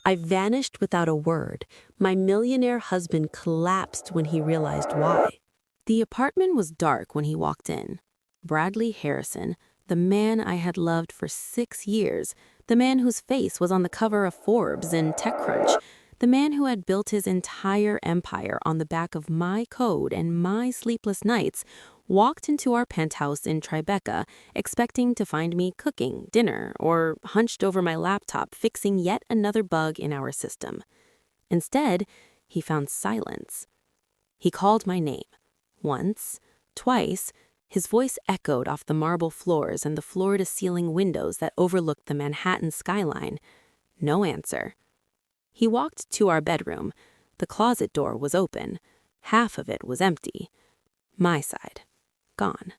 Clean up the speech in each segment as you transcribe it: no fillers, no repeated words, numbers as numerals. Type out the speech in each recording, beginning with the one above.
I vanished without a word. My millionaire husband collapsed when he realized why. The apartment was dark when he walked in. Bradley Harrison, the man I had loved for 6 years, the man whose face was on the cover of Forbes and TechCrunch, the man who had built his entire empire on the back of my code and my sleepless nights, walked into our penthouse in Tribeca, expecting to find me cooking dinner or hunched over my laptop fixing yet another bug in our system. Instead, he found silence. He called my name. Once, twice, his voice echoed off the marble floors and the floor-to-ceiling windows that overlooked the Manhattan skyline. No answer. He walked to our bedroom. The closet door was open. Half of it was empty. My side. Gone.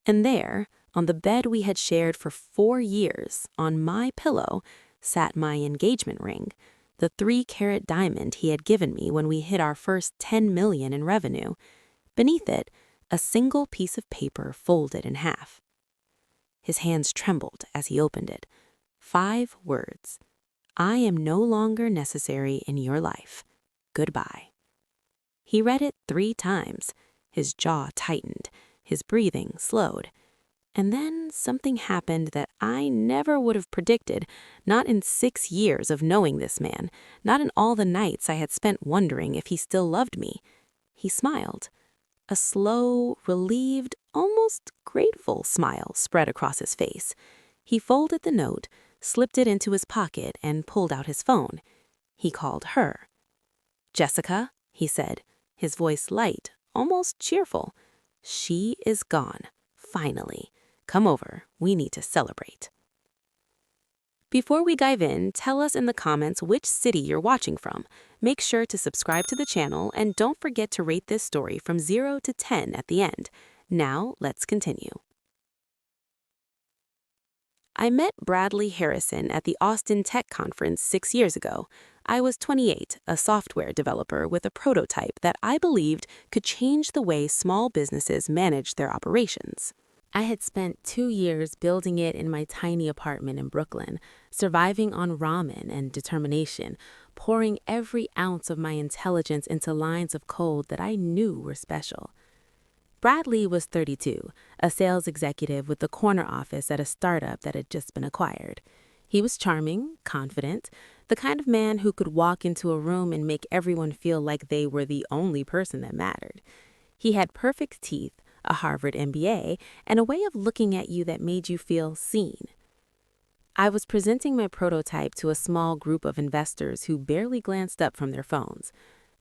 And there, on the bed we had shared for 4 years, on my pillow, sat my engagement ring, the 3-carat diamond he had given me when we hit our first 10 million in revenue. Beneath it, a single piece of paper folded in half. His hands trembled as he opened it. 5 words. I am no longer necessary in your life. Goodbye. He read it 3 times. His jaw tightened. His breathing slowed. And then something happened that I never would have predicted, not in 6 years of knowing this man, not in all the nights I had spent wondering if he still loved me. He smiled. A slow, relieved, almost grateful smile spread across his face. He folded the note, slipped it into his pocket, and pulled out his phone. He called her. "Jessica," he said, his voice light, almost cheerful. "She is gone. Finally. Come over. We need to celebrate." Before we dive in, tell us in the comments which city you're watching from. Make sure to subscribe to the channel and don't forget to rate this story from 0 to 10 at the end. Now, let's continue. I met Bradley Harrison at the Austin Tech Conference 6 years ago. I was 28, a software developer with a prototype that I believed could change the way small businesses manage their operations. I had spent 2 years building it in my tiny apartment in Brooklyn, surviving on ramen and determination, pouring every ounce of my intelligence into lines of code that I knew were special. Bradley was 32, a sales executive with the corner office at a startup that had just been acquired. He was charming, confident, the kind of man who could walk into a room and make everyone feel like they were the only person that mattered. He had perfect teeth, a Harvard MBA, and a way of looking at you that made you feel seen. I was presenting my prototype to a small group of investors who barely glanced up from their phones.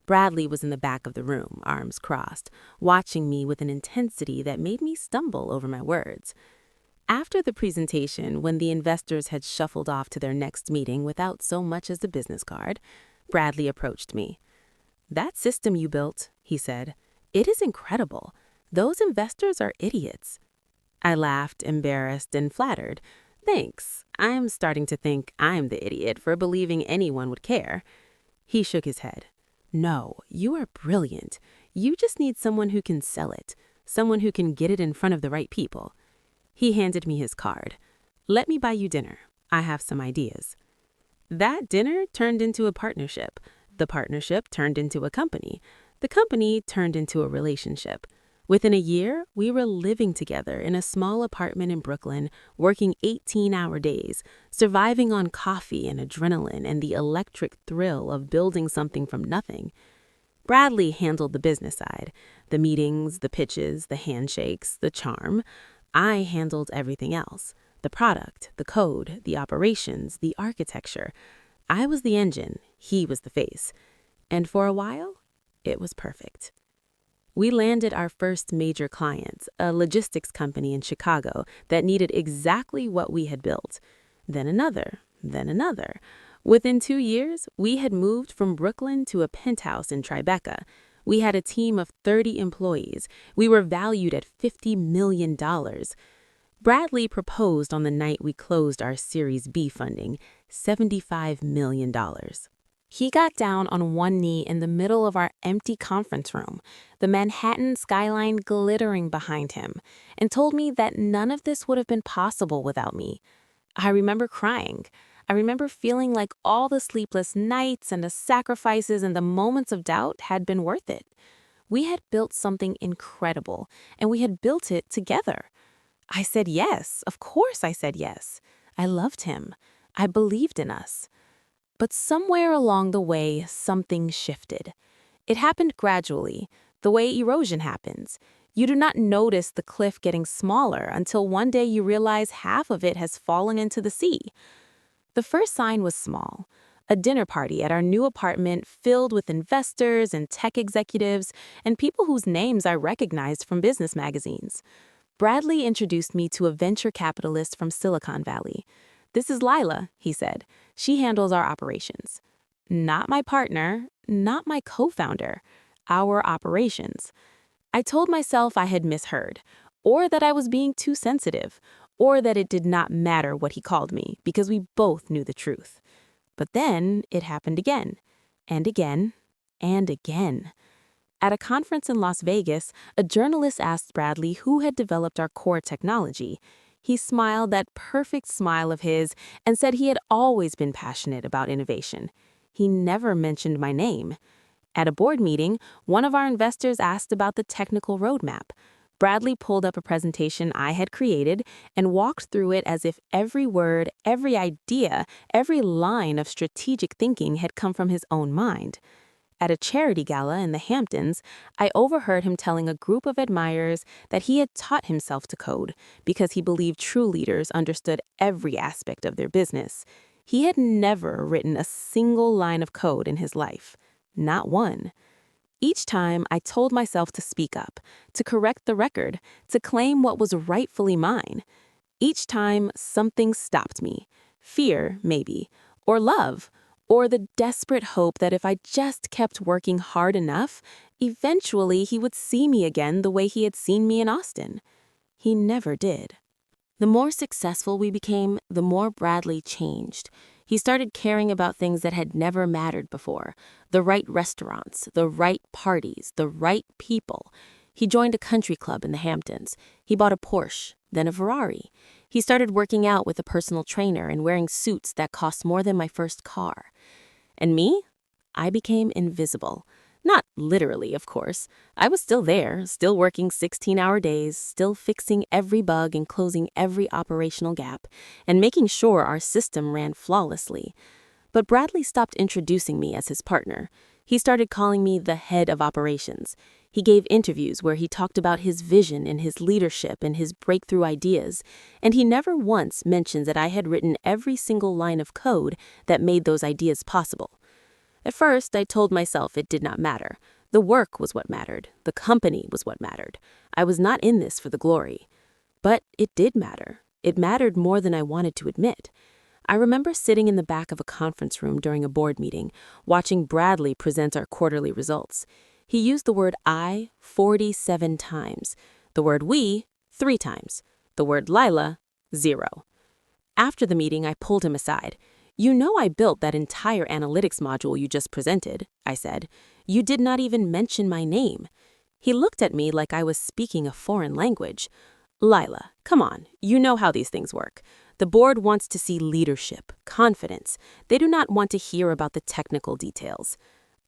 Bradley was in the back of the room, arms crossed, watching me with an intensity that made me stumble over my words. After the presentation, when the investors had shuffled off to their next meeting without so much as a business card, Bradley approached me. "That system you built," he said, "it is incredible. Those investors are idiots." I laughed, embarrassed and flattered. "Thanks. I'm starting to think I'm the idiot for believing anyone would care." He shook his head. "No, you are brilliant. You just need someone who can sell it, someone who can get it in front of the right people." He handed me his card. "Let me buy you dinner. I have some ideas." That dinner turned into a partnership. The partnership turned into a company. The company turned into a relationship. Within a year, we were living together in a small apartment in Brooklyn, working 18-hour days, surviving on coffee and adrenaline and the electric thrill of building something from nothing. Bradley handled the business side, the meetings, the pitches, the handshakes, the charm. I handled everything else, the product, the code, the operations, the architecture. I was the engine, he was the face. And for a while, it was perfect. We landed our first major client, a logistics company in Chicago that needed exactly what we had built. Then another, then another. Within 2 years, we had moved from Brooklyn to a penthouse in Tribeca. We had a team of 30 employees. We were valued at $50 million. Bradley proposed on the night we closed our Series B funding, $75 million. He got down on one knee in the middle of our empty conference room, the Manhattan skyline glittering behind him, and told me that none of this would have been possible without me. I remember crying. I remember feeling like all the sleepless nights and the sacrifices and the moments of doubt had been worth it. We had built something incredible, and we had built it together. I said yes. Of course I said yes. I loved him. I believed in us. But somewhere along the way, something shifted. It happened gradually, the way erosion happens. You do not notice the cliff getting smaller until one day you realize half of it has fallen into the sea. The first sign was small. A dinner party at our new apartment filled with investors and tech executives and people whose names I recognized from business magazines. Bradley introduced me to a venture capitalist from Silicon Valley. "This is Layla," he said. "She handles our operations." Not my partner, not my co-founder, our operations. I told myself I had misheard, or that I was being too sensitive, or that it did not matter what he called me because we both knew the truth. But then it happened again, and again, and again. At a conference in Las Vegas, a journalist asked Bradley who had developed our core technology. He smiled that perfect smile of his and said he had always been passionate about innovation. He never mentioned my name. At a board meeting, one of our investors asked about the technical roadmap. Bradley pulled up a presentation I had created and walked through it as if every word, every idea, every line of strategic thinking had come from his own mind. At a charity gala in the Hamptons, I overheard him telling a group of admirers that he had taught himself to code because he believed true leaders understood every aspect of their business. He had never written a single line of code in his life. Not one. Each time, I told myself to speak up, to correct the record, to claim what was rightfully mine. Each time, something stopped me. Fear, maybe, or love, or the desperate hope that if I just kept working hard enough, eventually he would see me again the way he had seen me in Austin. He never did. The more successful we became, the more Bradley changed. He started caring about things that had never mattered before. The right restaurants, the right parties, the right people. He joined a country club in the Hamptons. He bought a Porsche, then a Ferrari. He started working out with a personal trainer and wearing suits that cost more than my first car. And me? I became invisible. Not literally, of course. I was still there, still working 16-hour days, still fixing every bug and closing every operational gap, and making sure our system ran flawlessly. But Bradley stopped introducing me as his partner. He started calling me the head of operations. He gave interviews where he talked about his vision and his leadership and his breakthrough ideas, and he never once mentioned that I had written every single line of code that made those ideas possible. At first, I told myself it did not matter. The work was what mattered. The company was what mattered. I was not in this for the glory. But it did matter. It mattered more than I wanted to admit. I remember sitting in the back of a conference room during a board meeting, watching Bradley present our quarterly results. He used the word I 47 times, the word we 3 times, the word Layla 0. After the meeting, I pulled him aside. "You know I built that entire analytics module you just presented," I said. "You did not even mention my name." He looked at me like I was speaking a foreign language. "Layla, come on, you know how these things work. The board wants to see leadership, confidence. They do not want to hear about the technical details."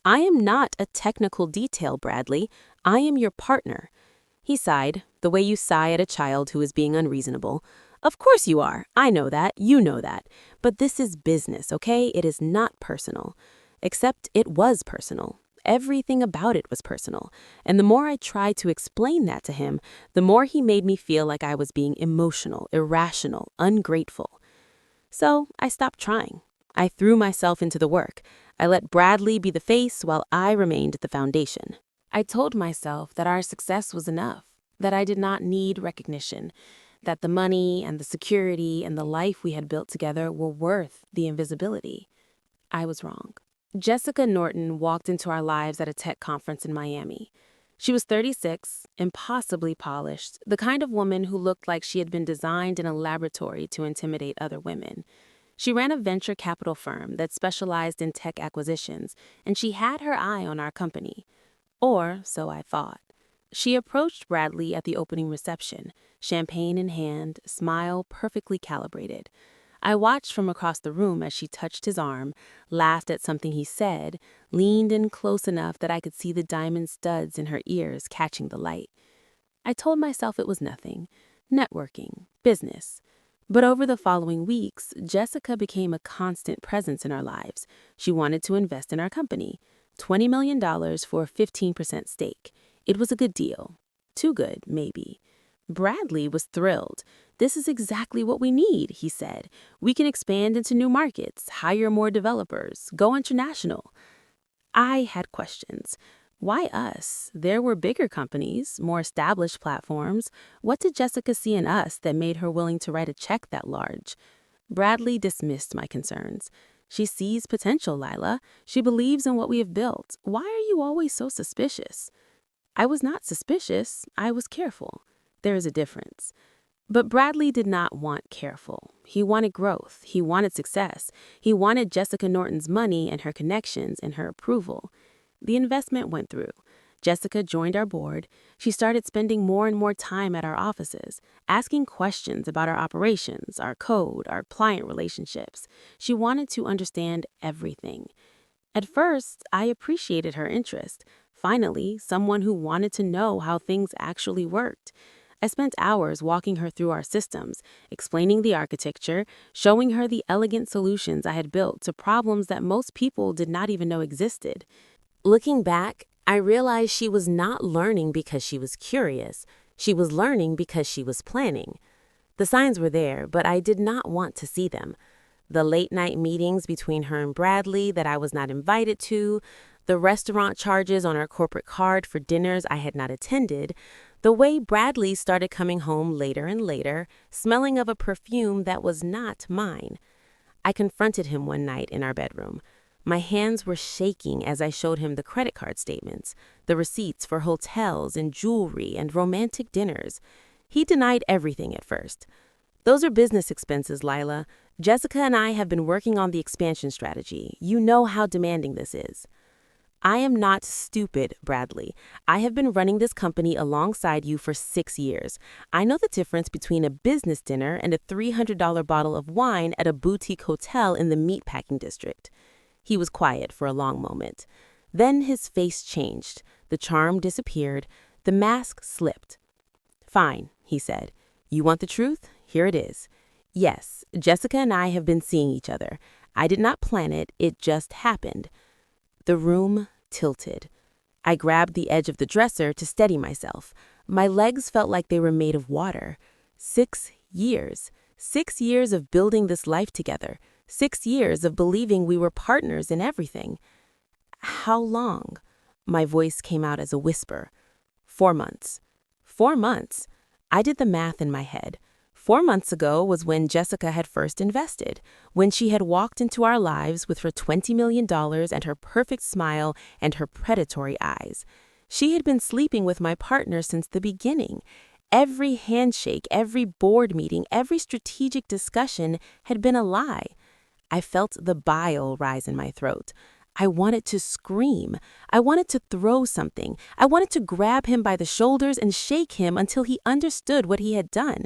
"I am not a technical detail, Bradley. I am your partner." He sighed, the way you sigh at a child who is being unreasonable. "Of course you are. I know that. You know that. But this is business, okay? It is not personal." Except it was personal. Everything about it was personal. And the more I tried to explain that to him, the more he made me feel like I was being emotional, irrational, ungrateful. So I stopped trying. I threw myself into the work. I let Bradley be the face while I remained the foundation. I told myself that our success was enough, that I did not need recognition, that the money and the security and the life we had built together were worth the invisibility. I was wrong. Jessica Norton walked into our lives at a tech conference in Miami. She was 36, impossibly polished, the kind of woman who looked like she had been designed in a laboratory to intimidate other women. She ran a venture capital firm that specialized in tech acquisitions, and she had her eye on our company. Or so I thought. She approached Bradley at the opening reception, champagne in hand, smile perfectly calibrated. I watched from across the room as she touched his arm, laughed at something he said, leaned in close enough that I could see the diamond studs in her ears catching the light. I told myself it was nothing. Networking, business. But over the following weeks, Jessica became a constant presence in our lives. She wanted to invest in our company. $20 million for a 15% stake. It was a good deal. Too good, maybe. Bradley was thrilled. "This is exactly what we need," he said. "We can expand into new markets, hire more developers, go international." I had questions. Why us? There were bigger companies, more established platforms. What did Jessica see in us that made her willing to write a check that large? Bradley dismissed my concerns. "She sees potential, Layla. She believes in what we have built. Why are you always so suspicious?" I was not suspicious. I was careful. There is a difference. But Bradley did not want careful. He wanted growth. He wanted success. He wanted Jessica Norton's money and her connections and her approval. The investment went through. Jessica joined our board. She started spending more and more time at our offices, asking questions about our operations, our code, our client relationships. She wanted to understand everything. At first, I appreciated her interest. Finally, someone who wanted to know how things actually worked. I spent hours walking her through our systems, explaining the architecture, showing her the elegant solutions I had built to problems that most people did not even know existed. Looking back, I realized she was not learning because she was curious. She was learning because she was planning. The signs were there, but I did not want to see them. The late-night meetings between her and Bradley that I was not invited to, the restaurant charges on her corporate card for dinners I had not attended, the way Bradley started coming home later and later, smelling of a perfume that was not mine. I confronted him one night in our bedroom. My hands were shaking as I showed him the credit card statements, the receipts for hotels and jewelry and romantic dinners. He denied everything at first. "Those are business expenses, Layla. Jessica and I have been working on the expansion strategy. You know how demanding this is." "I am not stupid, Bradley. I have been running this company alongside you for 6 years. I know the difference between a business dinner and a $300 bottle of wine at a boutique hotel in the meatpacking district." He was quiet for a long moment. Then his face changed. The charm disappeared. The mask slipped. "Fine," he said. "You want the truth? Here it is. Yes, Jessica and I have been seeing each other. I did not plan it. It just happened." The room tilted. I grabbed the edge of the dresser to steady myself. My legs felt like they were made of water. 6 years. 6 years of building this life together. 6 years of believing we were partners in everything. "How long?" My voice came out as a whisper. 4 months. 4 months? I did the math in my head. 4 months ago was when Jessica had first invested, when she had walked into our lives with her $20 million and her perfect smile and her predatory eyes. She had been sleeping with my partner since the beginning. Every handshake, every board meeting, every strategic discussion had been a lie. I felt the bile rise in my throat. I wanted to scream. I wanted to throw something. I wanted to grab him by the shoulders and shake him until he understood what he had done.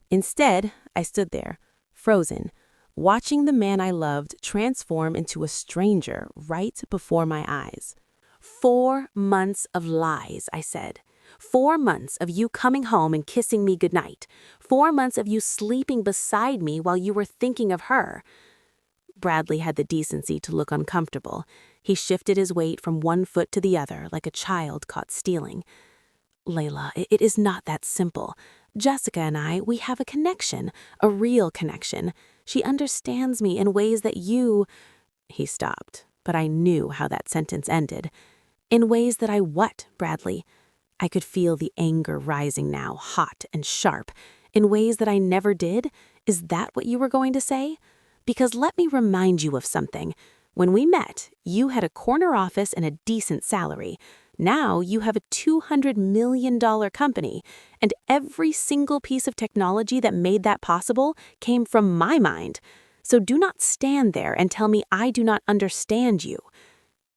Instead, I stood there, frozen, watching the man I loved transform into a stranger right before my eyes. 4 months of lies, I said. 4 months of you coming home and kissing me goodnight. 4 months of you sleeping beside me while you were thinking of her. Bradley had the decency to look uncomfortable. He shifted his weight from one foot to the other like a child caught stealing. "Layla, it is not that simple. Jessica and I, we have a connection, a real connection. She understands me in ways that you—" He stopped, but I knew how that sentence ended. "In ways that I what, Bradley?" I could feel the anger rising now, hot and sharp. "In ways that I never did? Is that what you were going to say? Because let me remind you of something. When we met, you had a corner office and a decent salary. Now you have a $200 million company, and every single piece of technology that made that possible came from my mind. So do not stand there and tell me I do not understand you."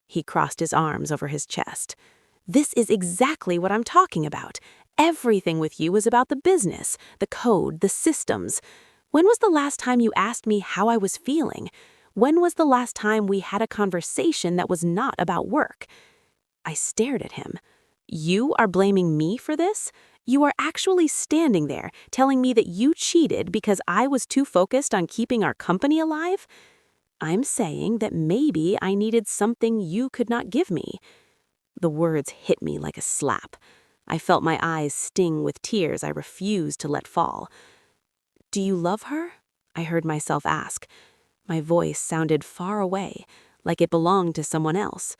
He crossed his arms over his chest. "This is exactly what I'm talking about. Everything with you is about the business, the code, the systems. When was the last time you asked me how I was feeling? When was the last time we had a conversation that was not about work? I stared at him. You are blaming me for this? You are actually standing there telling me that you cheated because I was too focused on keeping our company alive? I'm saying that maybe I needed something you could not give me. The words hit me like a slap. I felt my eyes sting with tears I refused to let fall. Do you love her? I heard myself ask. My voice sounded far away, like it belonged to someone else.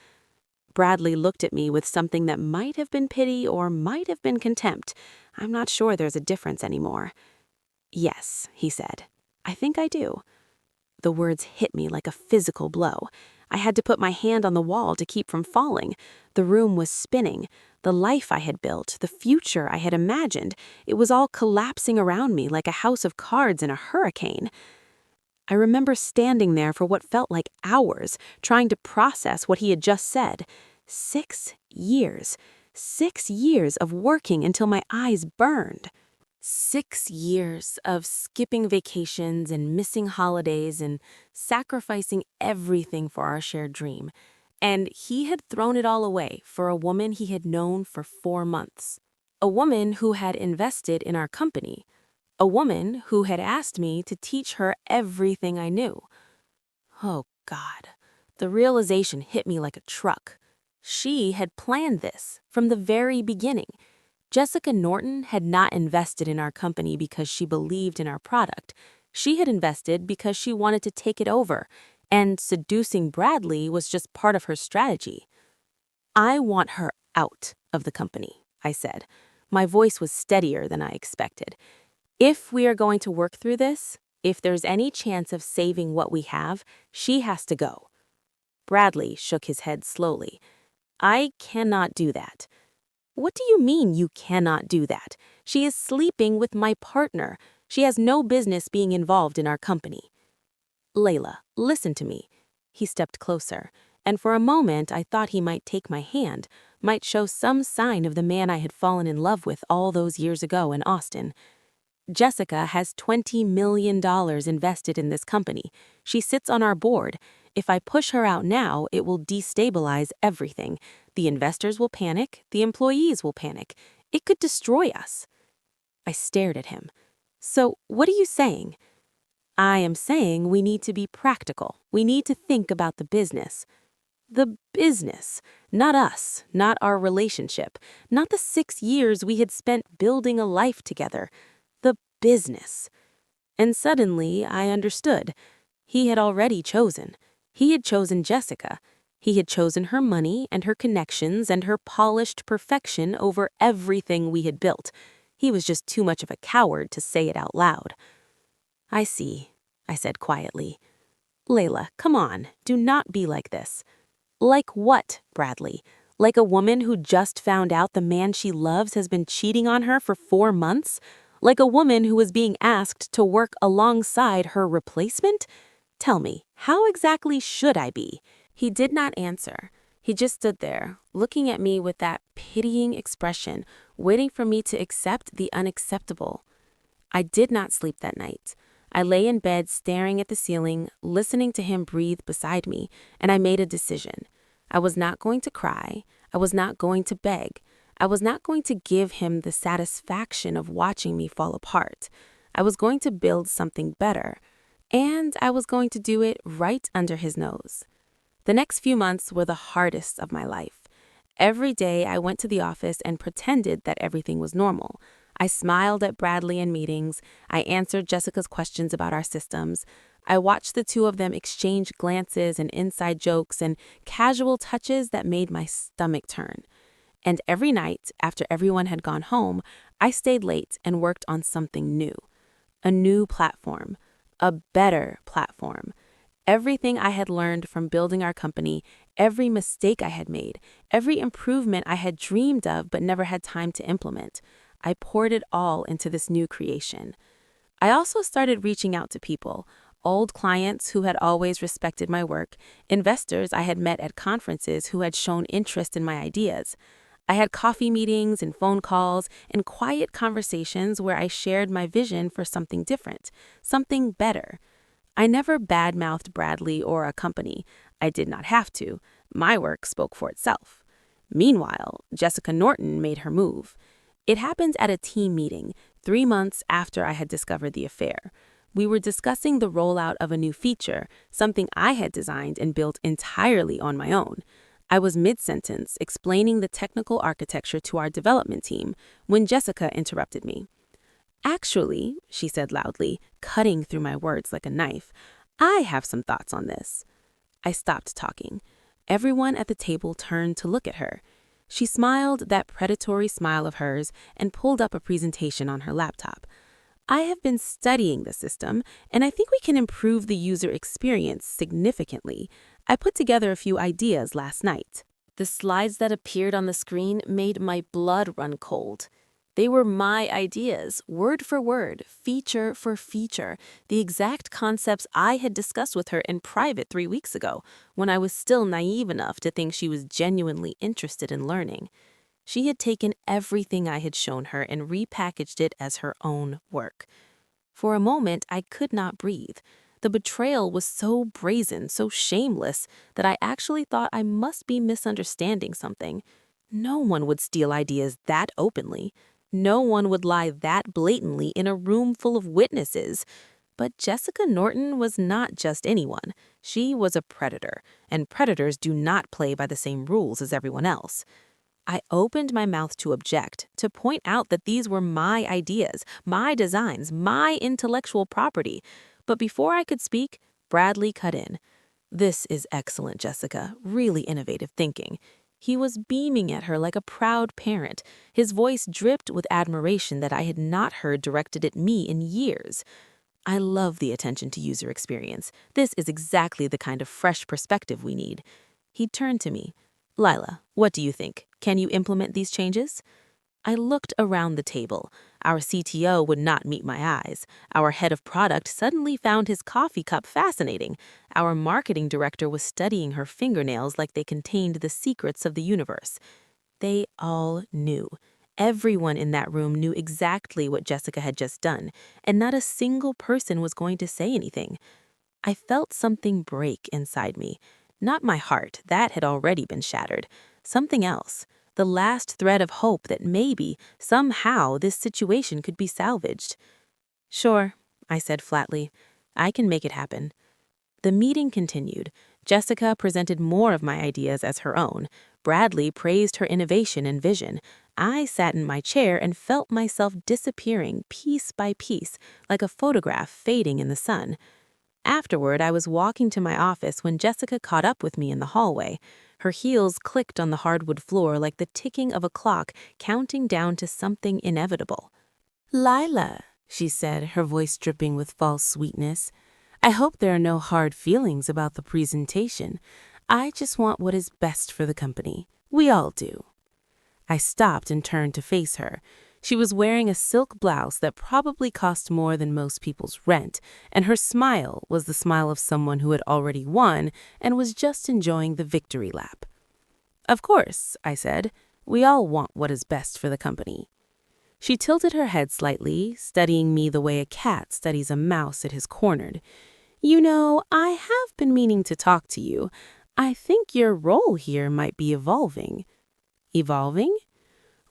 Bradley looked at me with something that might have been pity or might have been contempt. I'm not sure there's a difference anymore. Yes, he said. I think I do. The words hit me like a physical blow. I had to put my hand on the wall to keep from falling. The room was spinning. The life I had built, the future I had imagined, it was all collapsing around me like a house of cards in a hurricane. I remember standing there for what felt like hours, trying to process what he had just said. 6 years. 6 years of working until my eyes burned. 6 years of skipping vacations and missing holidays and sacrificing everything for our shared dream. And he had thrown it all away for a woman he had known for 4 months. A woman who had invested in our company. A woman who had asked me to teach her everything I knew. Oh, God. The realization hit me like a truck. She had planned this from the very beginning. Jessica Norton had not invested in our company because she believed in our product. She had invested because she wanted to take it over, and seducing Bradley was just part of her strategy. I want her out of the company, I said. My voice was steadier than I expected. If we are going to work through this, if there's any chance of saving what we have, she has to go. Bradley shook his head slowly. I cannot do that. What do you mean you cannot do that? She is sleeping with my partner. She has no business being involved in our company. Layla, listen to me. He stepped closer, and for a moment I thought he might take my hand, might show some sign of the man I had fallen in love with all those years ago in Austin. Jessica has $20 million invested in this company. She sits on our board. If I push her out now, it will destabilize everything. The investors will panic. The employees will panic. It could destroy us. I stared at him. So, what are you saying? I am saying we need to be practical. We need to think about the business. The business, not us, not our relationship, not the 6 years we had spent building a life together. The business. And suddenly I understood. He had already chosen. He had chosen Jessica. He had chosen her money and her connections and her polished perfection over everything we had built. He was just too much of a coward to say it out loud. I see, I said quietly. Layla, come on, do not be like this. Like what, Bradley? Like a woman who just found out the man she loves has been cheating on her for 4 months? Like a woman who was being asked to work alongside her replacement? Tell me, how exactly should I be? He did not answer. He just stood there, looking at me with that pitying expression, waiting for me to accept the unacceptable. I did not sleep that night. I lay in bed staring at the ceiling, listening to him breathe beside me, and I made a decision. I was not going to cry. I was not going to beg. I was not going to give him the satisfaction of watching me fall apart. I was going to build something better, and I was going to do it right under his nose. The next few months were the hardest of my life. Every day I went to the office and pretended that everything was normal. I smiled at Bradley in meetings. I answered Jessica's questions about our systems. I watched the two of them exchange glances and inside jokes and casual touches that made my stomach turn. And every night, after everyone had gone home, I stayed late and worked on something new. A new platform. A better platform. Everything I had learned from building our company, every mistake I had made, every improvement I had dreamed of but never had time to implement, I poured it all into this new creation. I also started reaching out to people, old clients who had always respected my work, investors I had met at conferences who had shown interest in my ideas. I had coffee meetings and phone calls and quiet conversations where I shared my vision for something different, something better. I never badmouthed Bradley or a company. I did not have to. My work spoke for itself. Meanwhile, Jessica Norton made her move. It happened at a team meeting, 3 months after I had discovered the affair. We were discussing the rollout of a new feature, something I had designed and built entirely on my own. I was mid-sentence explaining the technical architecture to our development team when Jessica interrupted me. "Actually," she said loudly, cutting through my words like a knife, "I have some thoughts on this." I stopped talking. Everyone at the table turned to look at her. She smiled that predatory smile of hers and pulled up a presentation on her laptop. "I have been studying the system, and I think we can improve the user experience significantly. I put together a few ideas last night." The slides that appeared on the screen made my blood run cold. They were my ideas, word for word, feature for feature, the exact concepts I had discussed with her in private 3 weeks ago, when I was still naive enough to think she was genuinely interested in learning. She had taken everything I had shown her and repackaged it as her own work. For a moment, I could not breathe. The betrayal was so brazen, so shameless, that I actually thought I must be misunderstanding something. No one would steal ideas that openly. No one would lie that blatantly in a room full of witnesses. But Jessica Norton was not just anyone. She was a predator, and predators do not play by the same rules as everyone else. I opened my mouth to object, to point out that these were my ideas, my designs, my intellectual property. But before I could speak, Bradley cut in. "This is excellent, Jessica. Really innovative thinking." He was beaming at her like a proud parent. His voice dripped with admiration that I had not heard directed at me in years. "I love the attention to user experience. This is exactly the kind of fresh perspective we need." He turned to me. "Layla, what do you think? Can you implement these changes?" I looked around the table. Our CTO would not meet my eyes. Our head of product suddenly found his coffee cup fascinating. Our marketing director was studying her fingernails like they contained the secrets of the universe. They all knew. Everyone in that room knew exactly what Jessica had just done, and not a single person was going to say anything. I felt something break inside me. Not my heart, that had already been shattered. Something else. The last thread of hope that maybe, somehow, this situation could be salvaged. "Sure," I said flatly. "I can make it happen." The meeting continued. Jessica presented more of my ideas as her own. Bradley praised her innovation and vision. I sat in my chair and felt myself disappearing piece by piece, like a photograph fading in the sun. Afterward, I was walking to my office when Jessica caught up with me in the hallway. Her heels clicked on the hardwood floor like the ticking of a clock counting down to something inevitable. "Layla," she said, her voice dripping with false sweetness, "I hope there are no hard feelings about the presentation. I just want what is best for the company. We all do." I stopped and turned to face her. She was wearing a silk blouse that probably cost more than most people's rent, and her smile was the smile of someone who had already won and was just enjoying the victory lap. "Of course," I said, "we all want what is best for the company." She tilted her head slightly, studying me the way a cat studies a mouse it has cornered. "You know, I have been meaning to talk to you. I think your role here might be evolving." "Evolving?"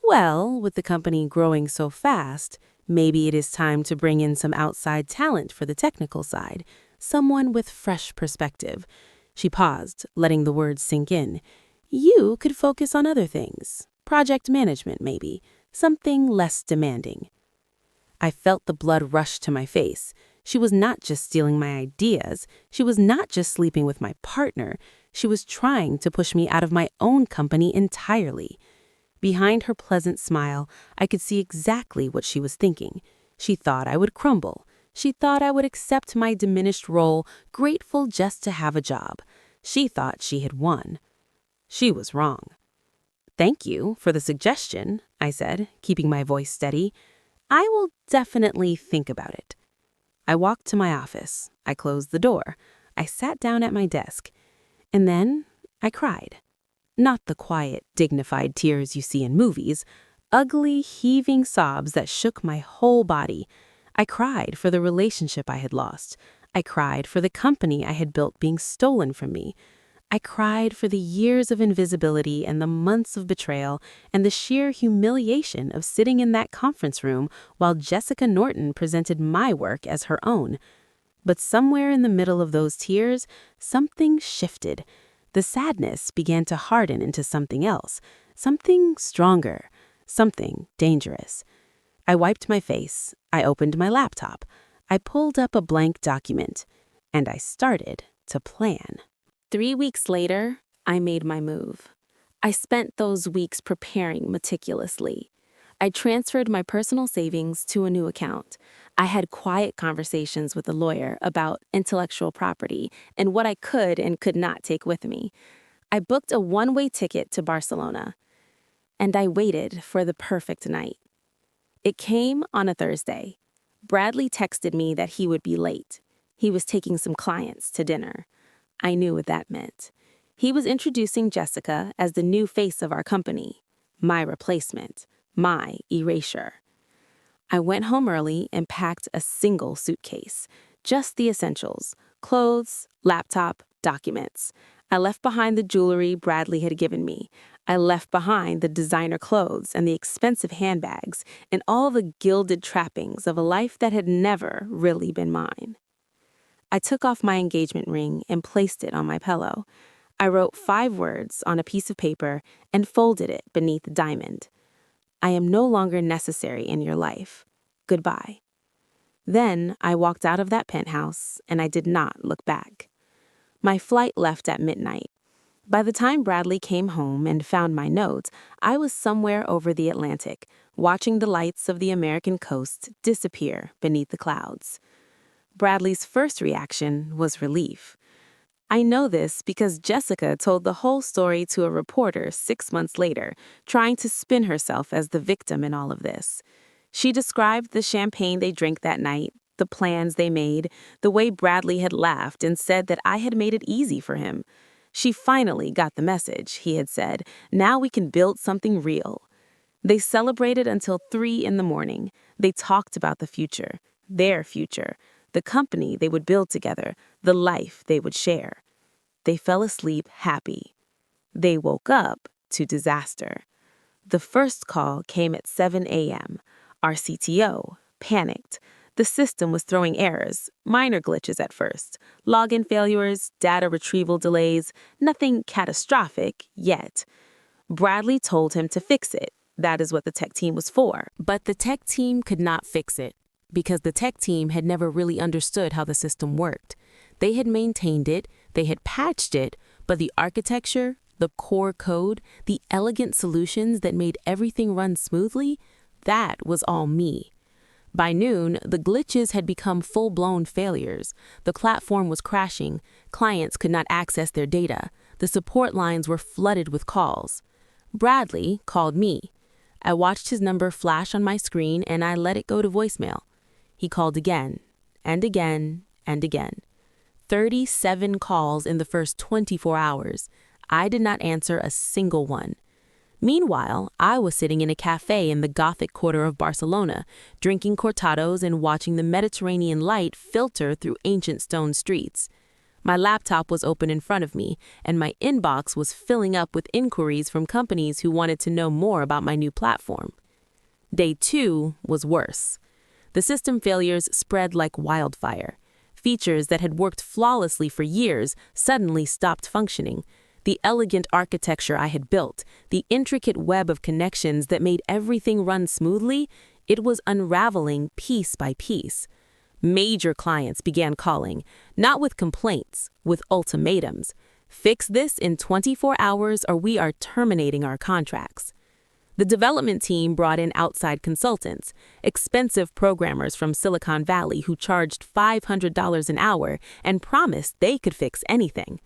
"Well, with the company growing so fast, maybe it is time to bring in some outside talent for the technical side, someone with fresh perspective." She paused, letting the words sink in. "You could focus on other things. Project management, maybe. Something less demanding." I felt the blood rush to my face. She was not just stealing my ideas. She was not just sleeping with my partner. She was trying to push me out of my own company entirely. Behind her pleasant smile, I could see exactly what she was thinking. She thought I would crumble. She thought I would accept my diminished role, grateful just to have a job. She thought she had won. She was wrong. "Thank you for the suggestion," I said, keeping my voice steady. "I will definitely think about it." I walked to my office. I closed the door. I sat down at my desk. And then I cried. Not the quiet, dignified tears you see in movies. Ugly, heaving sobs that shook my whole body. I cried for the relationship I had lost. I cried for the company I had built being stolen from me. I cried for the years of invisibility and the months of betrayal and the sheer humiliation of sitting in that conference room while Jessica Norton presented my work as her own. But somewhere in the middle of those tears, something shifted. The sadness began to harden into something else, something stronger, something dangerous. I wiped my face, I opened my laptop, I pulled up a blank document, and I started to plan. 3 weeks later, I made my move. I spent those weeks preparing meticulously. I transferred my personal savings to a new account. I had quiet conversations with a lawyer about intellectual property and what I could and could not take with me. I booked a one-way ticket to Barcelona, and I waited for the perfect night. It came on a Thursday. Bradley texted me that he would be late. He was taking some clients to dinner. I knew what that meant. He was introducing Jessica as the new face of our company, my replacement, my erasure. I went home early and packed a single suitcase, just the essentials: clothes, laptop, documents. I left behind the jewelry Bradley had given me. I left behind the designer clothes and the expensive handbags and all the gilded trappings of a life that had never really been mine. I took off my engagement ring and placed it on my pillow. I wrote 5 words on a piece of paper and folded it beneath the diamond. I am no longer necessary in your life. Goodbye. Then I walked out of that penthouse and I did not look back. My flight left at midnight. By the time Bradley came home and found my notes, I was somewhere over the Atlantic, watching the lights of the American coast disappear beneath the clouds. Bradley's first reaction was relief. I know this because Jessica told the whole story to a reporter 6 months later, trying to spin herself as the victim in all of this. She described the champagne they drank that night, the plans they made, the way Bradley had laughed and said that I had made it easy for him. She finally got the message, he had said. Now we can build something real. They celebrated until 3 in the morning. They talked about the future, their future, the company they would build together, the life they would share. They fell asleep happy. They woke up to disaster. The first call came at 7 a.m. Our CTO panicked. The system was throwing errors, minor glitches at first, login failures, data retrieval delays, nothing catastrophic yet. Bradley told him to fix it. That is what the tech team was for. But the tech team could not fix it, because the tech team had never really understood how the system worked. They had maintained it, they had patched it, but the architecture, the core code, the elegant solutions that made everything run smoothly, that was all me. By noon, the glitches had become full-blown failures. The platform was crashing, clients could not access their data, the support lines were flooded with calls. Bradley called me. I watched his number flash on my screen and I let it go to voicemail. He called again, and again, and again. 37 calls in the first 24 hours. I did not answer a single one. Meanwhile, I was sitting in a cafe in the Gothic quarter of Barcelona, drinking cortados and watching the Mediterranean light filter through ancient stone streets. My laptop was open in front of me, and my inbox was filling up with inquiries from companies who wanted to know more about my new platform. Day 2 was worse. The system failures spread like wildfire. Features that had worked flawlessly for years suddenly stopped functioning. The elegant architecture I had built, the intricate web of connections that made everything run smoothly, it was unraveling piece by piece. Major clients began calling, not with complaints, with ultimatums. Fix this in 24 hours or we are terminating our contracts. The development team brought in outside consultants, expensive programmers from Silicon Valley who charged $500 an hour and promised they could fix anything.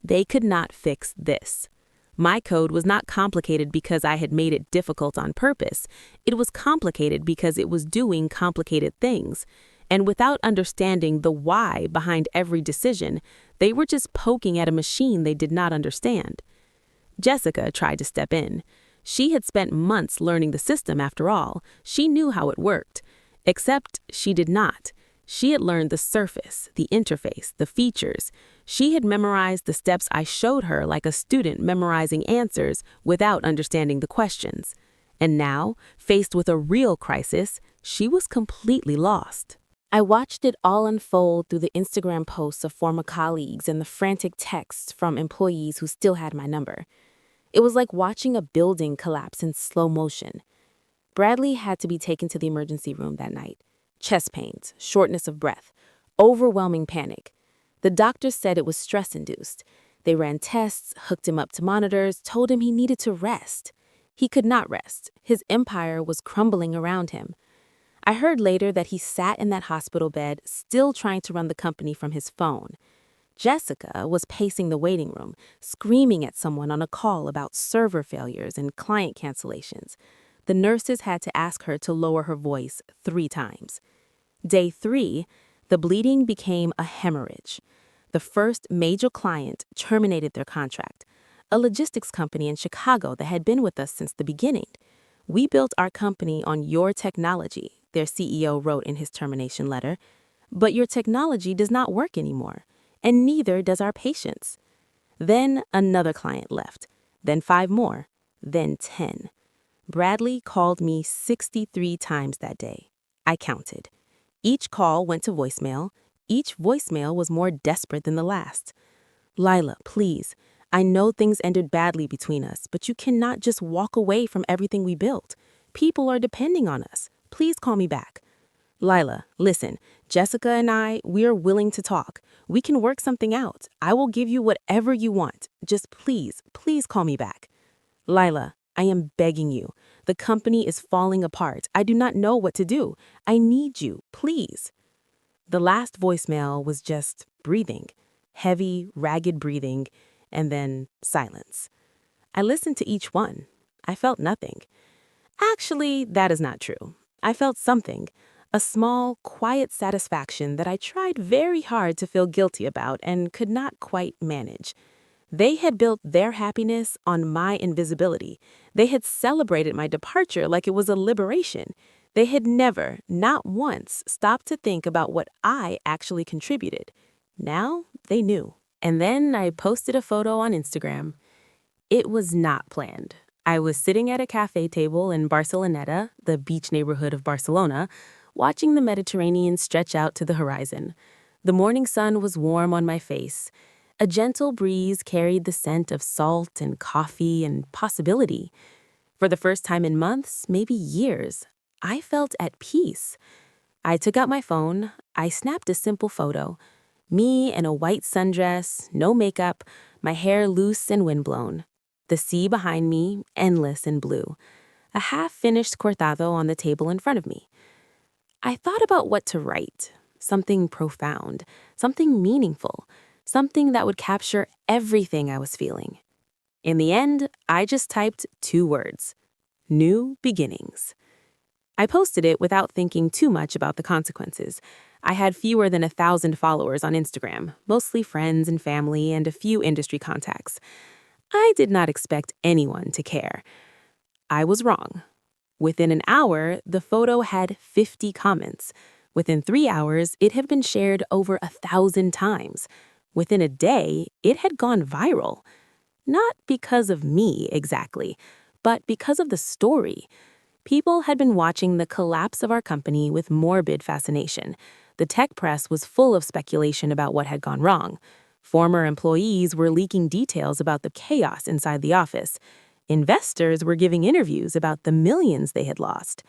They could not fix this. My code was not complicated because I had made it difficult on purpose. It was complicated because it was doing complicated things. And without understanding the why behind every decision, they were just poking at a machine they did not understand. Jessica tried to step in. She had spent months learning the system after all. She knew how it worked. Except she did not. She had learned the surface, the interface, the features. She had memorized the steps I showed her like a student memorizing answers without understanding the questions. And now, faced with a real crisis, she was completely lost. I watched it all unfold through the Instagram posts of former colleagues and the frantic texts from employees who still had my number. It was like watching a building collapse in slow motion. Bradley had to be taken to the emergency room that night. Chest pains, shortness of breath, overwhelming panic. The doctors said it was stress-induced. They ran tests, hooked him up to monitors, told him he needed to rest. He could not rest. His empire was crumbling around him. I heard later that he sat in that hospital bed, still trying to run the company from his phone. Jessica was pacing the waiting room, screaming at someone on a call about server failures and client cancellations. The nurses had to ask her to lower her voice 3 times. Day 3, the bleeding became a hemorrhage. The first major client terminated their contract, a logistics company in Chicago that had been with us since the beginning. "We built our company on your technology," their CEO wrote in his termination letter, "but your technology does not work anymore, and neither does our patience." Then another client left, then 5 more, then 10. Bradley called me 63 times that day. I counted. Each call went to voicemail. Each voicemail was more desperate than the last. "Layla, please. I know things ended badly between us, but you cannot just walk away from everything we built. People are depending on us. Please call me back." "Layla, listen, Jessica and we are willing to talk. We can work something out. I will give you whatever you want. Just please, please call me back." "Layla, I am begging you. The company is falling apart. I do not know what to do. I need you, please." The last voicemail was just breathing, heavy, ragged breathing, and then silence. I listened to each one. I felt nothing. Actually, that is not true. I felt something, a small, quiet satisfaction that I tried very hard to feel guilty about and could not quite manage. They had built their happiness on my invisibility. They had celebrated my departure like it was a liberation. They had never, not once, stopped to think about what I actually contributed. Now they knew. And then I posted a photo on Instagram. It was not planned. I was sitting at a cafe table in Barcelona, the beach neighborhood of Barcelona, watching the Mediterranean stretch out to the horizon. The morning sun was warm on my face. A gentle breeze carried the scent of salt and coffee and possibility. For the first time in months, maybe years, I felt at peace. I took out my phone. I snapped a simple photo. Me in a white sundress, no makeup, my hair loose and windblown. The sea behind me, endless and blue. A half-finished cortado on the table in front of me. I thought about what to write. Something profound, something meaningful, something that would capture everything I was feeling. In the end, I just typed 2 words: new beginnings. I posted it without thinking too much about the consequences. I had fewer than 1,000 followers on Instagram, mostly friends and family and a few industry contacts. I did not expect anyone to care. I was wrong. Within an hour, the photo had 50 comments. Within 3 hours, it had been shared over 1,000 times. Within a day, it had gone viral. Not because of me, exactly, but because of the story. People had been watching the collapse of our company with morbid fascination. The tech press was full of speculation about what had gone wrong. Former employees were leaking details about the chaos inside the office. Investors were giving interviews about the millions they had lost.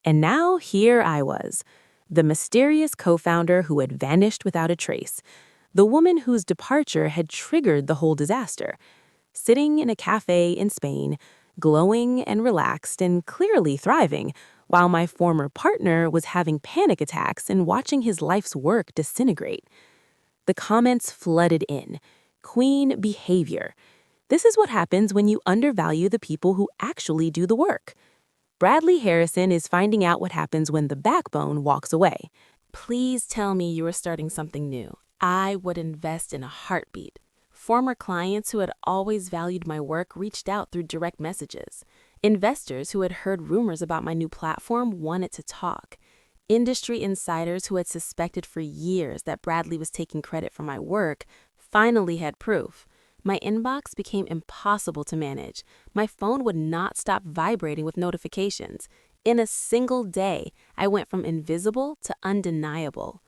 And now here I was, the mysterious co-founder who had vanished without a trace, the woman whose departure had triggered the whole disaster, sitting in a cafe in Spain, glowing and relaxed and clearly thriving, while my former partner was having panic attacks and watching his life's work disintegrate. The comments flooded in. Queen behavior. This is what happens when you undervalue the people who actually do the work. Bradley Harrison is finding out what happens when the backbone walks away. Please tell me you are starting something new. I would invest in a heartbeat. Former clients who had always valued my work reached out through direct messages. Investors who had heard rumors about my new platform wanted to talk. Industry insiders who had suspected for years that Bradley was taking credit for my work finally had proof. My inbox became impossible to manage. My phone would not stop vibrating with notifications. In a single day, I went from invisible to undeniable.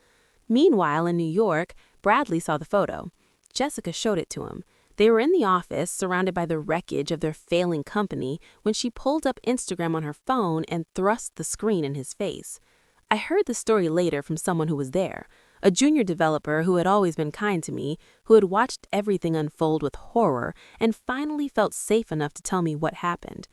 Meanwhile, in New York, Bradley saw the photo. Jessica showed it to him. They were in the office, surrounded by the wreckage of their failing company, when she pulled up Instagram on her phone and thrust the screen in his face. I heard the story later from someone who was there, a junior developer who had always been kind to me, who had watched everything unfold with horror and finally felt safe enough to tell me what happened.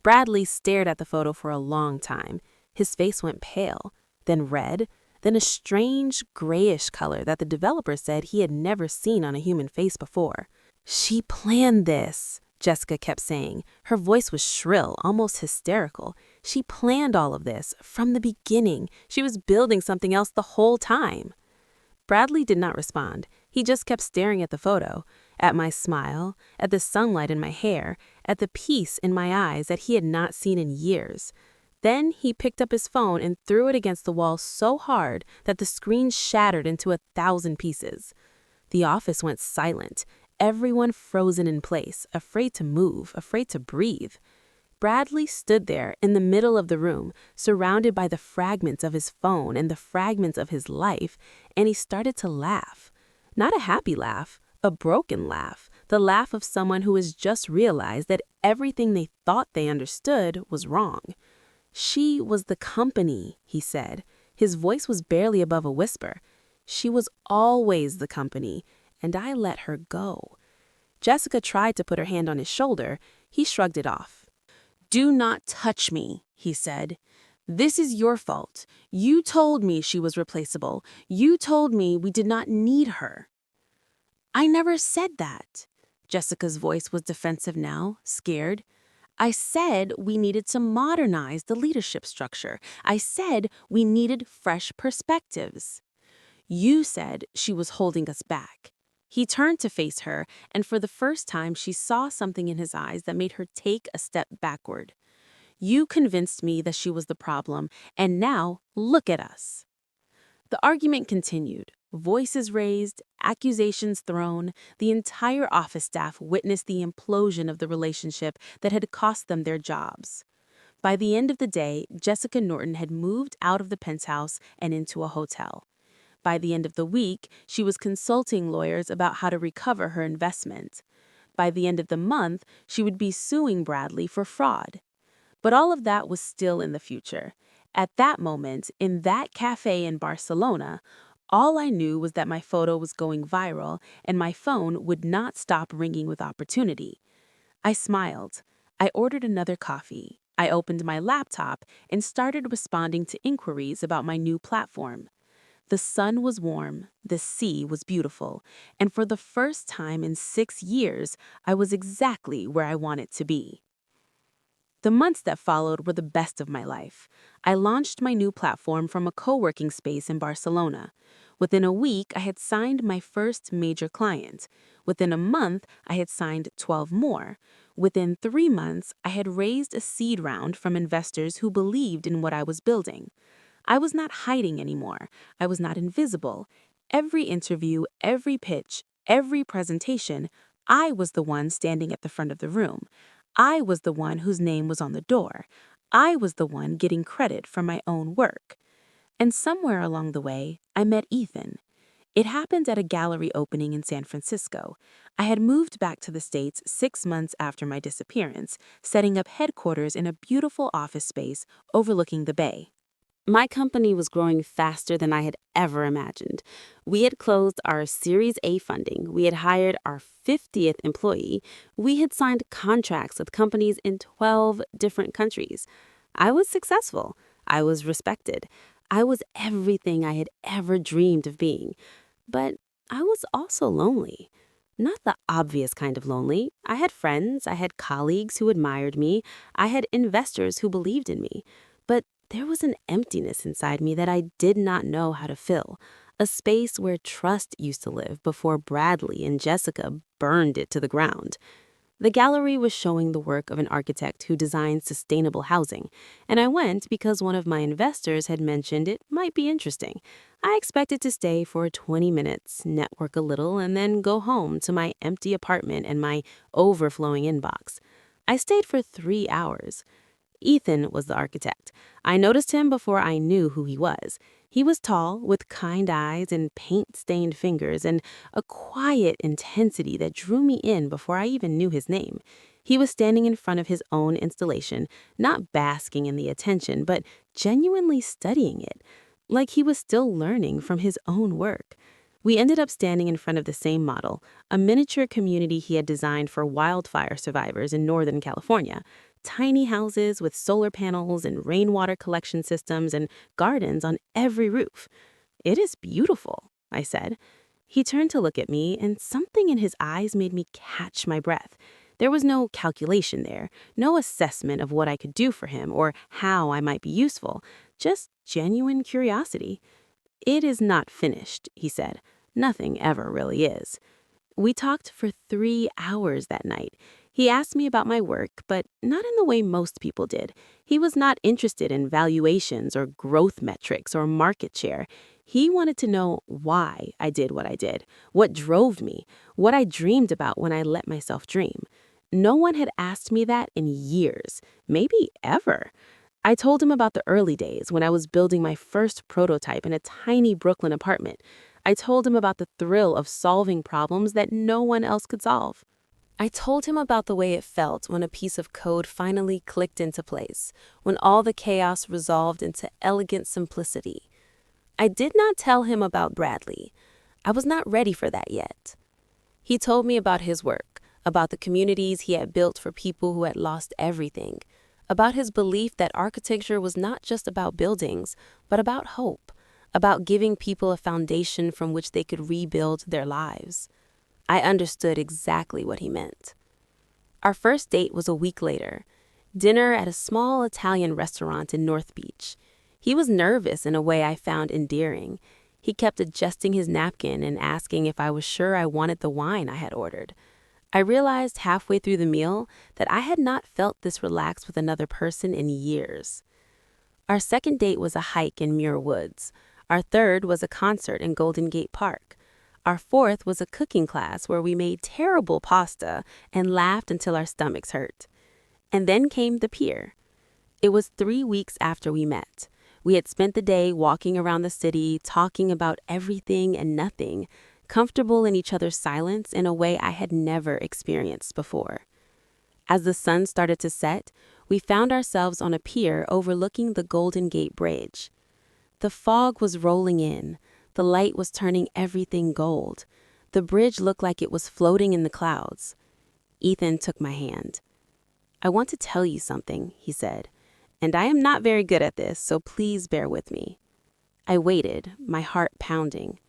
Bradley stared at the photo for a long time. His face went pale, then red, then a strange grayish color that the developer said he had never seen on a human face before. "She planned this," Jessica kept saying. Her voice was shrill, almost hysterical. "She planned all of this from the beginning. She was building something else the whole time." Bradley did not respond. He just kept staring at the photo, at my smile, at the sunlight in my hair, at the peace in my eyes that he had not seen in years. Then he picked up his phone and threw it against the wall so hard that the screen shattered into 1,000 pieces. The office went silent, everyone frozen in place, afraid to move, afraid to breathe. Bradley stood there in the middle of the room, surrounded by the fragments of his phone and the fragments of his life, and he started to laugh. Not a happy laugh, a broken laugh, the laugh of someone who has just realized that everything they thought they understood was wrong. "She was the company," he said. His voice was barely above a whisper. "She was always the company, and I let her go." Jessica tried to put her hand on his shoulder. He shrugged it off. "Do not touch me," he said. "This is your fault. You told me she was replaceable. You told me we did not need her." "I never said that." Jessica's voice was defensive now, scared. "I said we needed to modernize the leadership structure. I said we needed fresh perspectives. You said she was holding us back." He turned to face her, and for the first time she saw something in his eyes that made her take a step backward. "You convinced me that she was the problem, and now look at us." The argument continued. Voices raised, accusations thrown. The entire office staff witnessed the implosion of the relationship that had cost them their jobs. By the end of the day, Jessica Norton had moved out of the penthouse and into a hotel. By the end of the week, she was consulting lawyers about how to recover her investment. By the end of the month, she would be suing Bradley for fraud. But all of that was still in the future. At that moment, in that cafe in Barcelona, all I knew was that my photo was going viral and my phone would not stop ringing with opportunity. I smiled. I ordered another coffee. I opened my laptop and started responding to inquiries about my new platform. The sun was warm, the sea was beautiful, and for the first time in 6 years, I was exactly where I wanted to be. The months that followed were the best of my life. I launched my new platform from a co-working space in Barcelona. Within a week, I had signed my first major client. Within a month, I had signed 12 more. Within 3 months, I had raised a seed round from investors who believed in what I was building. I was not hiding anymore. I was not invisible. Every interview, every pitch, every presentation, I was the one standing at the front of the room. I was the one whose name was on the door. I was the one getting credit for my own work. And somewhere along the way, I met Ethan. It happened at a gallery opening in San Francisco. I had moved back to the States 6 months after my disappearance, setting up headquarters in a beautiful office space overlooking the bay. My company was growing faster than I had ever imagined. We had closed our Series A funding. We had hired our 50th employee. We had signed contracts with companies in 12 different countries. I was successful. I was respected. I was everything I had ever dreamed of being. But I was also lonely. Not the obvious kind of lonely. I had friends. I had colleagues who admired me. I had investors who believed in me. But there was an emptiness inside me that I did not know how to fill, a space where trust used to live before Bradley and Jessica burned it to the ground. The gallery was showing the work of an architect who designed sustainable housing, and I went because one of my investors had mentioned it might be interesting. I expected to stay for 20 minutes, network a little, and then go home to my empty apartment and my overflowing inbox. I stayed for 3 hours. Ethan was the architect. I noticed him before I knew who he was. He was tall, with kind eyes and paint-stained fingers, and a quiet intensity that drew me in before I even knew his name. He was standing in front of his own installation, not basking in the attention, but genuinely studying it, like he was still learning from his own work. We ended up standing in front of the same model, a miniature community he had designed for wildfire survivors in Northern California. Tiny houses with solar panels and rainwater collection systems and gardens on every roof. "It is beautiful," I said. He turned to look at me, and something in his eyes made me catch my breath. There was no calculation there, no assessment of what I could do for him or how I might be useful, just genuine curiosity. "It is not finished," he said. "Nothing ever really is." We talked for 3 hours that night. He asked me about my work, but not in the way most people did. He was not interested in valuations or growth metrics or market share. He wanted to know why I did what I did, what drove me, what I dreamed about when I let myself dream. No one had asked me that in years, maybe ever. I told him about the early days when I was building my first prototype in a tiny Brooklyn apartment. I told him about the thrill of solving problems that no one else could solve. I told him about the way it felt when a piece of code finally clicked into place, when all the chaos resolved into elegant simplicity. I did not tell him about Bradley. I was not ready for that yet. He told me about his work, about the communities he had built for people who had lost everything, about his belief that architecture was not just about buildings, but about hope, about giving people a foundation from which they could rebuild their lives. I understood exactly what he meant. Our first date was a week later, dinner at a small Italian restaurant in North Beach. He was nervous in a way I found endearing. He kept adjusting his napkin and asking if I was sure I wanted the wine I had ordered. I realized halfway through the meal that I had not felt this relaxed with another person in years. Our second date was a hike in Muir Woods. Our third was a concert in Golden Gate Park. Our fourth was a cooking class where we made terrible pasta and laughed until our stomachs hurt. And then came the pier. It was 3 weeks after we met. We had spent the day walking around the city, talking about everything and nothing, comfortable in each other's silence in a way I had never experienced before. As the sun started to set, we found ourselves on a pier overlooking the Golden Gate Bridge. The fog was rolling in. The light was turning everything gold. The bridge looked like it was floating in the clouds. Ethan took my hand. "I want to tell you something," he said, "and I am not very good at this, so please bear with me." I waited, my heart pounding.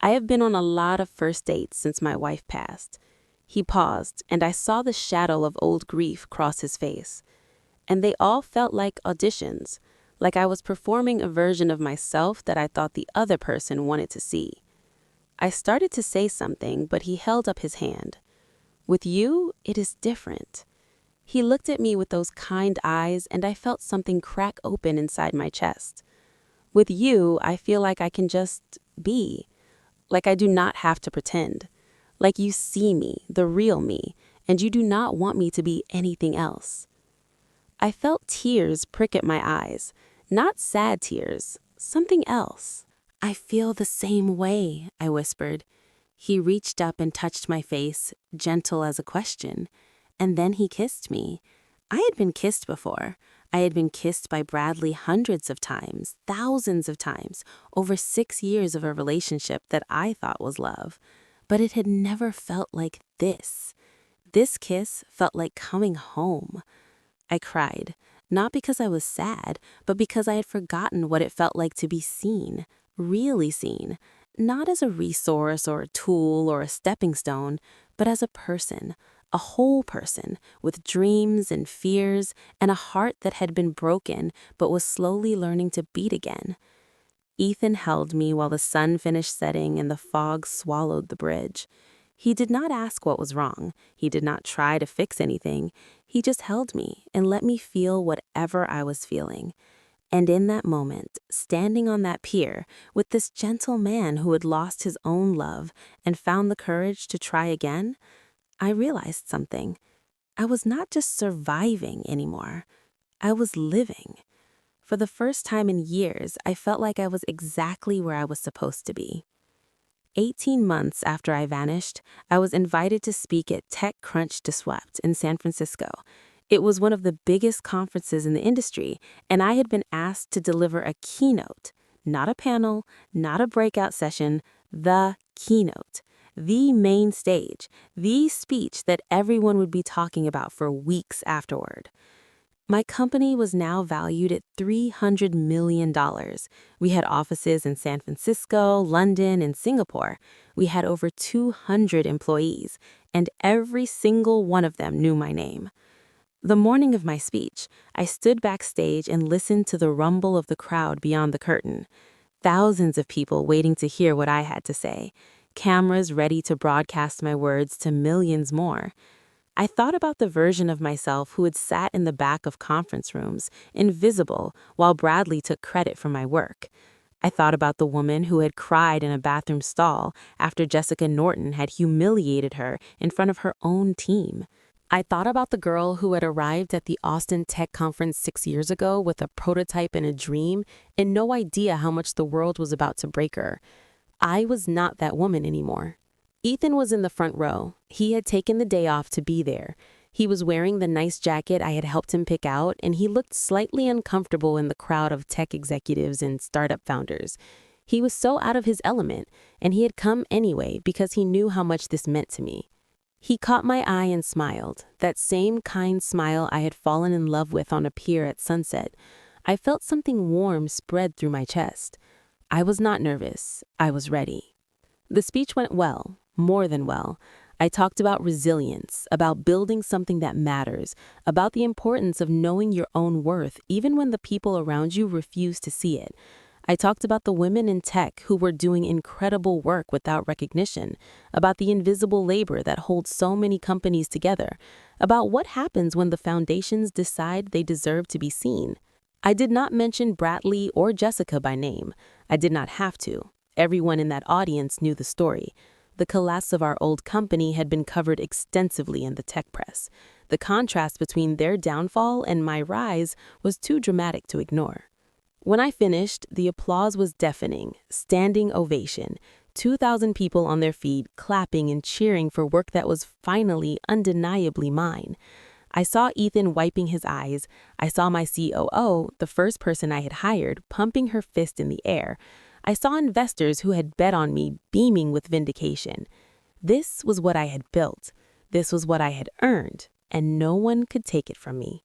"I have been on a lot of first dates since my wife passed." He paused, and I saw the shadow of old grief cross his face. And they all felt like auditions, like I was performing a version of myself that I thought the other person wanted to see. I started to say something, but he held up his hand. "With you, it is different." He looked at me with those kind eyes, and I felt something crack open inside my chest. "With you, I feel like I can just be, like I do not have to pretend, like you see me, the real me, and you do not want me to be anything else." I felt tears prick at my eyes, not sad tears, something else. "I feel the same way," I whispered. He reached up and touched my face, gentle as a question, and then he kissed me. I had been kissed before. I had been kissed by Bradley hundreds of times, thousands of times, over 6 years of a relationship that I thought was love. But it had never felt like this. This kiss felt like coming home. I cried, not because I was sad, but because I had forgotten what it felt like to be seen, really seen, not as a resource or a tool or a stepping stone, but as a person, a whole person, with dreams and fears and a heart that had been broken but was slowly learning to beat again. Ethan held me while the sun finished setting and the fog swallowed the bridge. He did not ask what was wrong. He did not try to fix anything. He just held me and let me feel whatever I was feeling. And in that moment, standing on that pier with this gentle man who had lost his own love and found the courage to try again, I realized something. I was not just surviving anymore. I was living. For the first time in years, I felt like I was exactly where I was supposed to be. 18 months after I vanished, I was invited to speak at TechCrunch Disrupt in San Francisco. It was one of the biggest conferences in the industry, and I had been asked to deliver a keynote, not a panel, not a breakout session, the keynote, the main stage, the speech that everyone would be talking about for weeks afterward. My company was now valued at $300 million. We had offices in San Francisco, London, and Singapore. We had over 200 employees, and every single one of them knew my name. The morning of my speech, I stood backstage and listened to the rumble of the crowd beyond the curtain. Thousands of people waiting to hear what I had to say. Cameras ready to broadcast my words to millions more. I thought about the version of myself who had sat in the back of conference rooms, invisible, while Bradley took credit for my work. I thought about the woman who had cried in a bathroom stall after Jessica Norton had humiliated her in front of her own team. I thought about the girl who had arrived at the Austin Tech Conference 6 years ago with a prototype and a dream and no idea how much the world was about to break her. I was not that woman anymore. Ethan was in the front row. He had taken the day off to be there. He was wearing the nice jacket I had helped him pick out, and he looked slightly uncomfortable in the crowd of tech executives and startup founders. He was so out of his element, and he had come anyway because he knew how much this meant to me. He caught my eye and smiled, that same kind smile I had fallen in love with on a pier at sunset. I felt something warm spread through my chest. I was not nervous. I was ready. The speech went well, more than well. I talked about resilience, about building something that matters, about the importance of knowing your own worth even when the people around you refuse to see it. I talked about the women in tech who were doing incredible work without recognition, about the invisible labor that holds so many companies together, about what happens when the foundations decide they deserve to be seen. I did not mention Bradley or Jessica by name. I did not have to. Everyone in that audience knew the story. The collapse of our old company had been covered extensively in the tech press. The contrast between their downfall and my rise was too dramatic to ignore. When I finished, the applause was deafening, standing ovation, 2,000 people on their feet clapping and cheering for work that was finally undeniably mine. I saw Ethan wiping his eyes. I saw my COO, the first person I had hired, pumping her fist in the air. I saw investors who had bet on me beaming with vindication. This was what I had built. This was what I had earned, and no one could take it from me.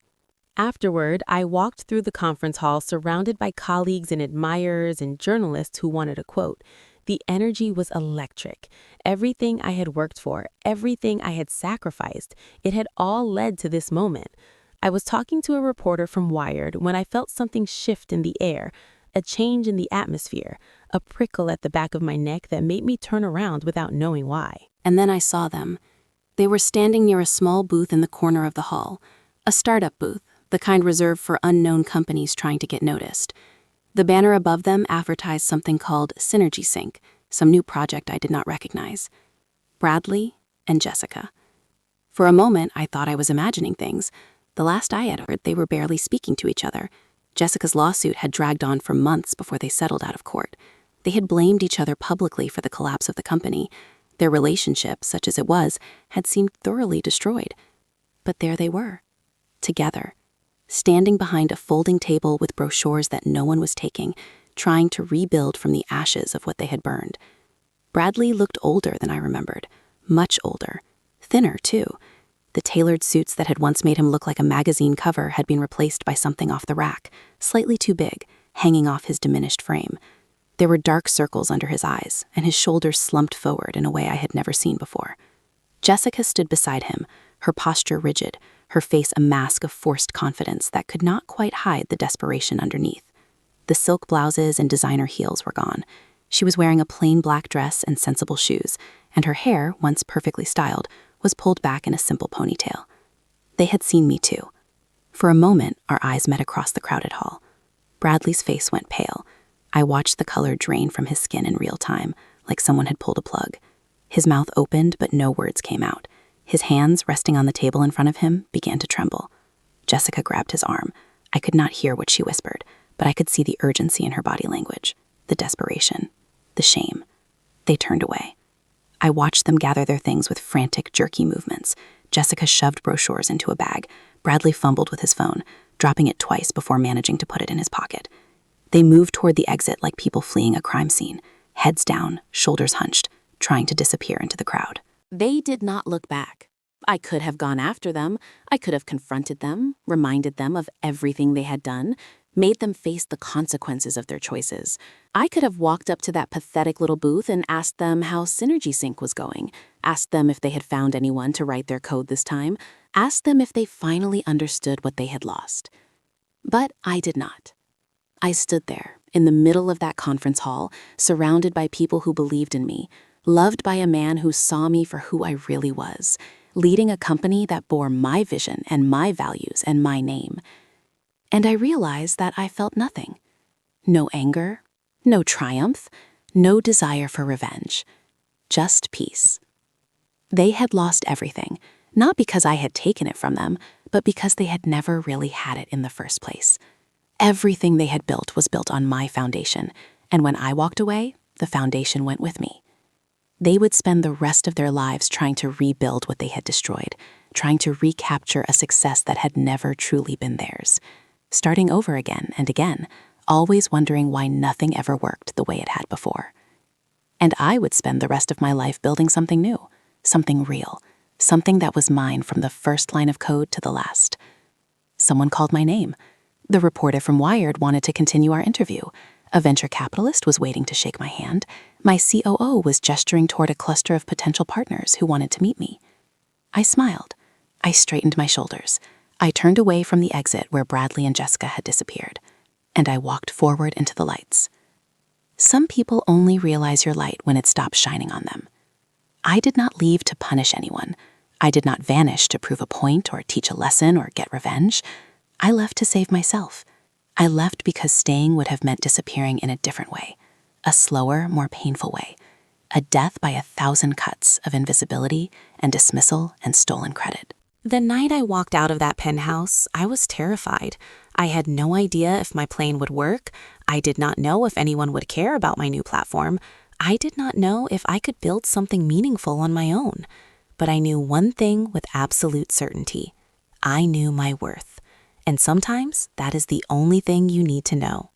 Afterward, I walked through the conference hall surrounded by colleagues and admirers and journalists who wanted a quote. The energy was electric. Everything I had worked for, everything I had sacrificed, it had all led to this moment. I was talking to a reporter from Wired when I felt something shift in the air, a change in the atmosphere, a prickle at the back of my neck that made me turn around without knowing why. And then I saw them. They were standing near a small booth in the corner of the hall, a startup booth, the kind reserved for unknown companies trying to get noticed. The banner above them advertised something called Synergy Sync, some new project I did not recognize. Bradley and Jessica. For a moment, I thought I was imagining things. The last I had heard, they were barely speaking to each other. Jessica's lawsuit had dragged on for months before they settled out of court. They had blamed each other publicly for the collapse of the company. Their relationship, such as it was, had seemed thoroughly destroyed. But there they were, together, standing behind a folding table with brochures that no one was taking, trying to rebuild from the ashes of what they had burned. Bradley looked older than I remembered, much older, thinner too. The tailored suits that had once made him look like a magazine cover had been replaced by something off the rack, slightly too big, hanging off his diminished frame. There were dark circles under his eyes, and his shoulders slumped forward in a way I had never seen before. Jessica stood beside him, her posture rigid, her face a mask of forced confidence that could not quite hide the desperation underneath. The silk blouses and designer heels were gone. She was wearing a plain black dress and sensible shoes, and her hair, once perfectly styled, was pulled back in a simple ponytail. They had seen me too. For a moment, our eyes met across the crowded hall. Bradley's face went pale. I watched the color drain from his skin in real time, like someone had pulled a plug. His mouth opened, but no words came out. His hands, resting on the table in front of him, began to tremble. Jessica grabbed his arm. I could not hear what she whispered, but I could see the urgency in her body language, the desperation, the shame. They turned away. I watched them gather their things with frantic, jerky movements. Jessica shoved brochures into a bag. Bradley fumbled with his phone, dropping it twice before managing to put it in his pocket. They moved toward the exit like people fleeing a crime scene, heads down, shoulders hunched, trying to disappear into the crowd. They did not look back. I could have gone after them. I could have confronted them, reminded them of everything they had done, made them face the consequences of their choices. I could have walked up to that pathetic little booth and asked them how Synergy Sync was going, asked them if they had found anyone to write their code this time, asked them if they finally understood what they had lost. But I did not. I stood there, in the middle of that conference hall, surrounded by people who believed in me, loved by a man who saw me for who I really was, leading a company that bore my vision and my values and my name. And I realized that I felt nothing. No anger, no triumph, no desire for revenge. Just peace. They had lost everything, not because I had taken it from them, but because they had never really had it in the first place. Everything they had built was built on my foundation, and when I walked away, the foundation went with me. They would spend the rest of their lives trying to rebuild what they had destroyed, trying to recapture a success that had never truly been theirs, starting over again and again, always wondering why nothing ever worked the way it had before. And I would spend the rest of my life building something new, something real, something that was mine from the first line of code to the last. Someone called my name. The reporter from Wired wanted to continue our interview. A venture capitalist was waiting to shake my hand. My COO was gesturing toward a cluster of potential partners who wanted to meet me. I smiled. I straightened my shoulders. I turned away from the exit where Bradley and Jessica had disappeared, and I walked forward into the lights. Some people only realize your light when it stops shining on them. I did not leave to punish anyone. I did not vanish to prove a point or teach a lesson or get revenge. I left to save myself. I left because staying would have meant disappearing in a different way, a slower, more painful way, a death by 1,000 cuts of invisibility and dismissal and stolen credit. The night I walked out of that penthouse, I was terrified. I had no idea if my plan would work. I did not know if anyone would care about my new platform. I did not know if I could build something meaningful on my own. But I knew one thing with absolute certainty. I knew my worth. And sometimes that is the only thing you need to know.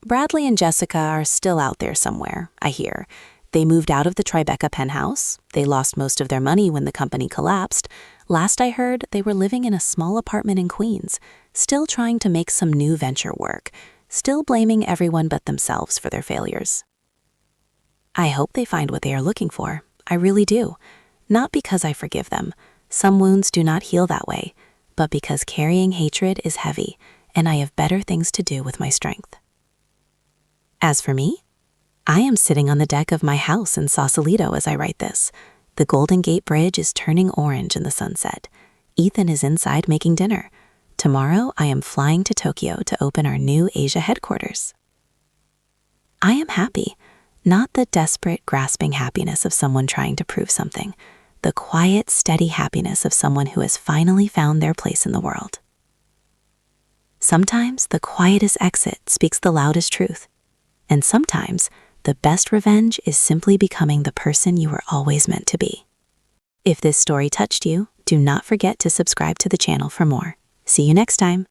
Bradley and Jessica are still out there somewhere, I hear. They moved out of the Tribeca penthouse. They lost most of their money when the company collapsed. Last I heard, they were living in a small apartment in Queens, still trying to make some new venture work, still blaming everyone but themselves for their failures. I hope they find what they are looking for. I really do. Not because I forgive them. Some wounds do not heal that way, but because carrying hatred is heavy, and I have better things to do with my strength. As for me, I am sitting on the deck of my house in Sausalito as I write this. The Golden Gate Bridge is turning orange in the sunset. Ethan is inside making dinner. Tomorrow, I am flying to Tokyo to open our new Asia headquarters. I am happy, not the desperate, grasping happiness of someone trying to prove something, the quiet, steady happiness of someone who has finally found their place in the world. Sometimes the quietest exit speaks the loudest truth, and sometimes the best revenge is simply becoming the person you were always meant to be. If this story touched you, do not forget to subscribe to the channel for more. See you next time.